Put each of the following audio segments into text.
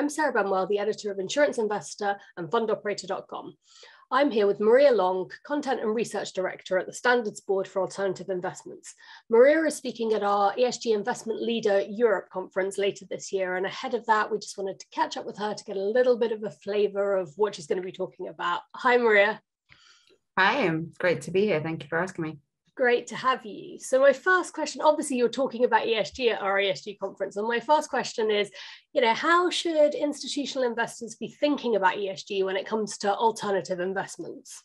I'm Sarah Benwell, the editor of Insurance Investor and fundoperator.com. I'm here with Maria Long, Content and Research Director at the Standards Board for Alternative Investments. Maria is speaking at our ESG Investment Leader Europe conference later this year, and ahead of that, we just wanted to catch up with her to get a little bit of a flavour of what she's going to be talking about. Hi, Maria. Hi, it's great to be here. Thank you for asking me. Great to have you. So my first question, obviously you're talking about ESG at our ESG conference, and my first question is, how should institutional investors be thinking about ESG when it comes to alternative investments?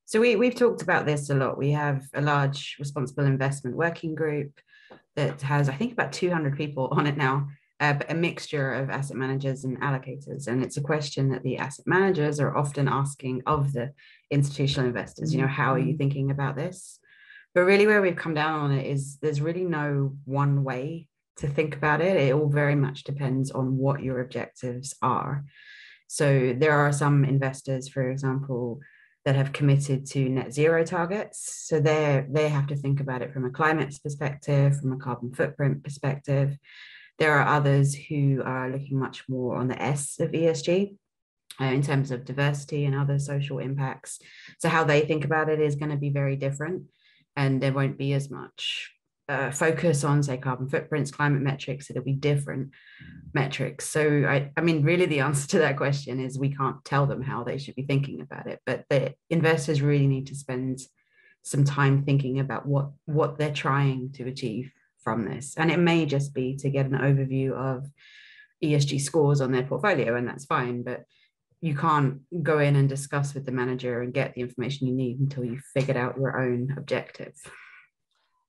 So we've talked about this a lot. We have a large responsible investment working group that has, I think, about 200 people on it now, but a mixture of asset managers and allocators. And it's a question that the asset managers are often asking of the institutional investors, how are you thinking about this? But really where we've come down on it is there's really no one way to think about it. It all very much depends on what your objectives are. So there are some investors, for example, that have committed to net zero targets. So they have to think about it from a climate perspective, from a carbon footprint perspective. There are others who are looking much more on the S of ESG in terms of diversity and other social impacts. So how they think about it is going to be very different, and there won't be as much focus on, say, carbon footprints, climate metrics. It'll be different metrics. So I mean, really the answer to that question is we can't tell them how they should be thinking about it, but the investors really need to spend some time thinking about what they're trying to achieve from this. And it may just be to get an overview of ESG scores on their portfolio, and that's fine, but you can't go in and discuss with the manager and get the information you need until you've figured out your own objective.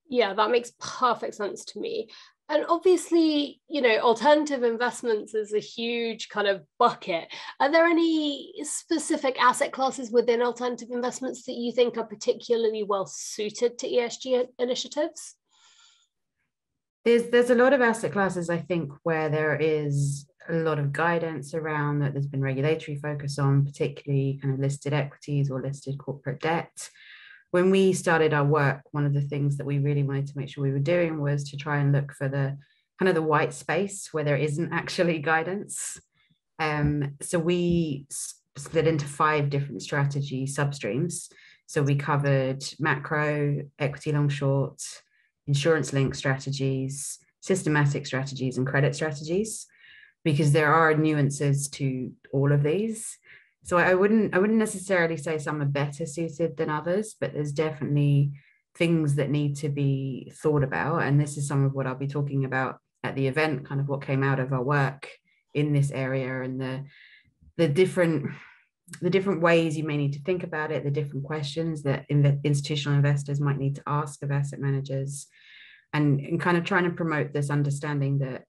Yeah, that makes perfect sense to me. And obviously, alternative investments is a huge kind of bucket. Are there any specific asset classes within alternative investments that you think are particularly well suited to ESG initiatives? There's a lot of asset classes, I think, where there is a lot of guidance around that there's been regulatory focus on, particularly kind of listed equities or listed corporate debt. When we started our work, one of the things that we really wanted to make sure we were doing was to try and look for the kind of the white space where there isn't actually guidance. So we split into 5 different strategy substreams. So we covered macro, equity long short, insurance-linked strategies, systematic strategies, and credit strategies, because there are nuances to all of these. So I wouldn't necessarily say some are better suited than others, but there's definitely things that need to be thought about. And this is some of what I'll be talking about at the event, kind of what came out of our work in this area, and the different ways you may need to think about it, the different questions that institutional investors might need to ask of asset managers, and kind of trying to promote this understanding that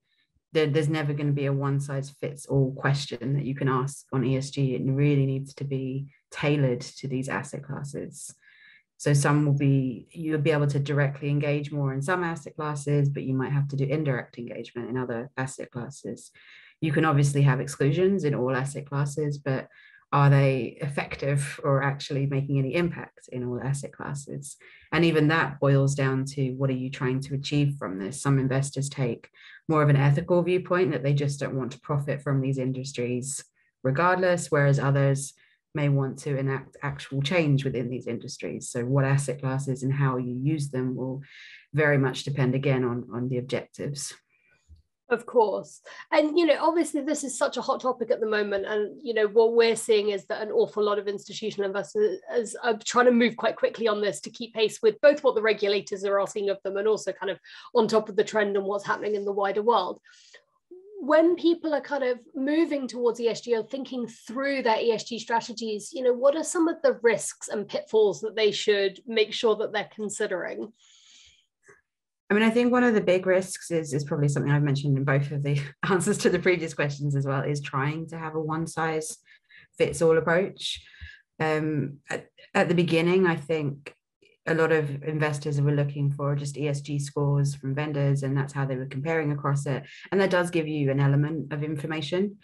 there's never going to be a one-size-fits-all question that you can ask on ESG. It really needs to be tailored to these asset classes. So you'll be able to directly engage more in some asset classes, but you might have to do indirect engagement in other asset classes. You can obviously have exclusions in all asset classes, but are they effective or actually making any impact in all asset classes? And even that boils down to, what are you trying to achieve from this? Some investors take more of an ethical viewpoint, that they just don't want to profit from these industries regardless, whereas others may want to enact actual change within these industries. So what asset classes and how you use them will very much depend, again, on the objectives. Of course. And, obviously this is such a hot topic at the moment. And, what we're seeing is that an awful lot of institutional investors are trying to move quite quickly on this to keep pace with both what the regulators are asking of them and also kind of on top of the trend and what's happening in the wider world. When people are kind of moving towards ESG or thinking through their ESG strategies, what are some of the risks and pitfalls that they should make sure that they're considering? I mean, I think one of the big risks is probably something I've mentioned in both of the answers to the previous questions as well, is trying to have a one-size-fits-all approach. At the beginning, I think a lot of investors were looking for just ESG scores from vendors, and that's how they were comparing across it. And that does give you an element of information,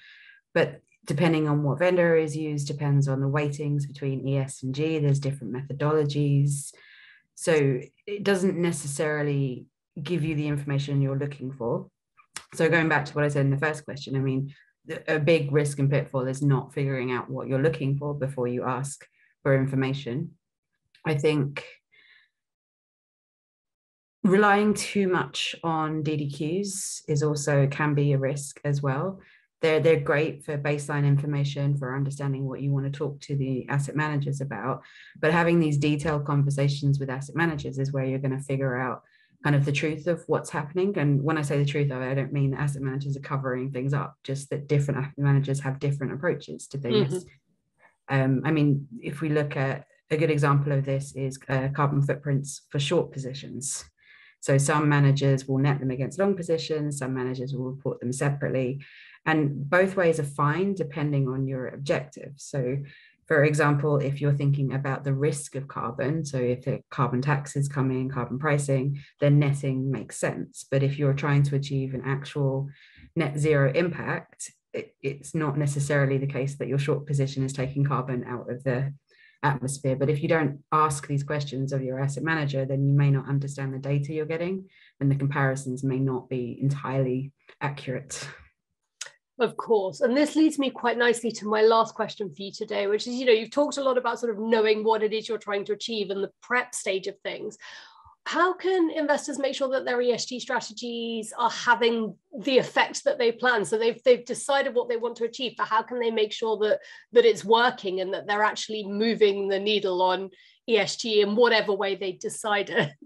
but depending on what vendor is used, depends on the weightings between ES and G. There's different methodologies. So it doesn't necessarily give you the information you're looking for. So going back to what I said in the first question, I mean, a big risk and pitfall is not figuring out what you're looking for before you ask for information. I think relying too much on DDQs is also can be a risk as well. They're great for baseline information, for understanding what you want to talk to the asset managers about, but having these detailed conversations with asset managers is where you're going to figure out kind of the truth of what's happening. And when I say the truth of it, I don't mean that asset managers are covering things up, just that different asset managers have different approaches to things. I mean, if we look at a good example of this is carbon footprints for short positions. So some managers will net them against long positions, some managers will report them separately. And both ways are fine depending on your objective. So for example, if you're thinking about the risk of carbon, so if the carbon taxes come in, carbon pricing, then netting makes sense. But if you're trying to achieve an actual net zero impact, it's not necessarily the case that your short position is taking carbon out of the atmosphere. But if you don't ask these questions of your asset manager, then you may not understand the data you're getting, and the comparisons may not be entirely accurate. Of course. And this leads me quite nicely to my last question for you today, which is, you've talked a lot about sort of knowing what it is you're trying to achieve and the prep stage of things. How can investors make sure that their ESG strategies are having the effect that they plan? So they've decided what they want to achieve, but how can they make sure that it's working and that they're actually moving the needle on ESG in whatever way they decided?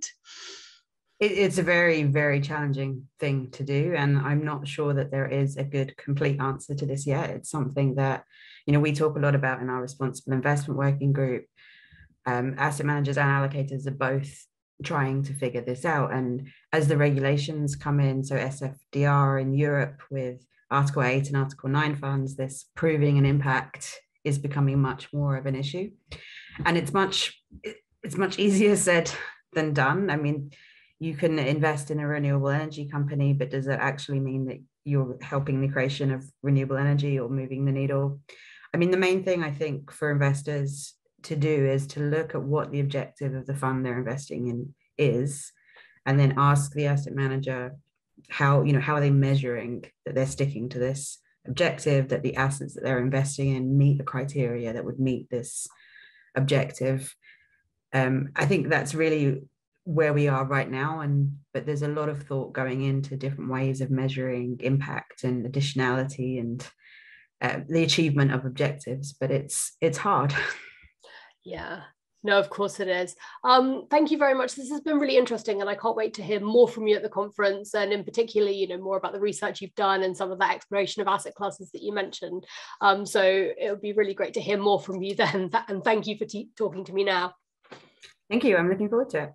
It's a very, very challenging thing to do. And I'm not sure that there is a good, complete answer to this yet. It's something that, we talk a lot about in our responsible investment working group. Asset managers and allocators are both trying to figure this out. And as the regulations come in, so SFDR in Europe with Article 8 and Article 9 funds, this proving an impact is becoming much more of an issue. And it's much easier said than done. I mean, you can invest in a renewable energy company, but does that actually mean that you're helping the creation of renewable energy or moving the needle? I mean, the main thing I think for investors to do is to look at what the objective of the fund they're investing in is, and then ask the asset manager how are they measuring that they're sticking to this objective, that the assets that they're investing in meet the criteria that would meet this objective. I think that's really where we are right now, but there's a lot of thought going into different ways of measuring impact and additionality and the achievement of objectives, but it's hard. Yeah, no, of course it is. Thank you very much. This has been really interesting, and I can't wait to hear more from you at the conference, and in particular, more about the research you've done and some of that exploration of asset classes that you mentioned. So it would be really great to hear more from you then, and thank you for talking to me now. Thank you. I'm looking forward to it.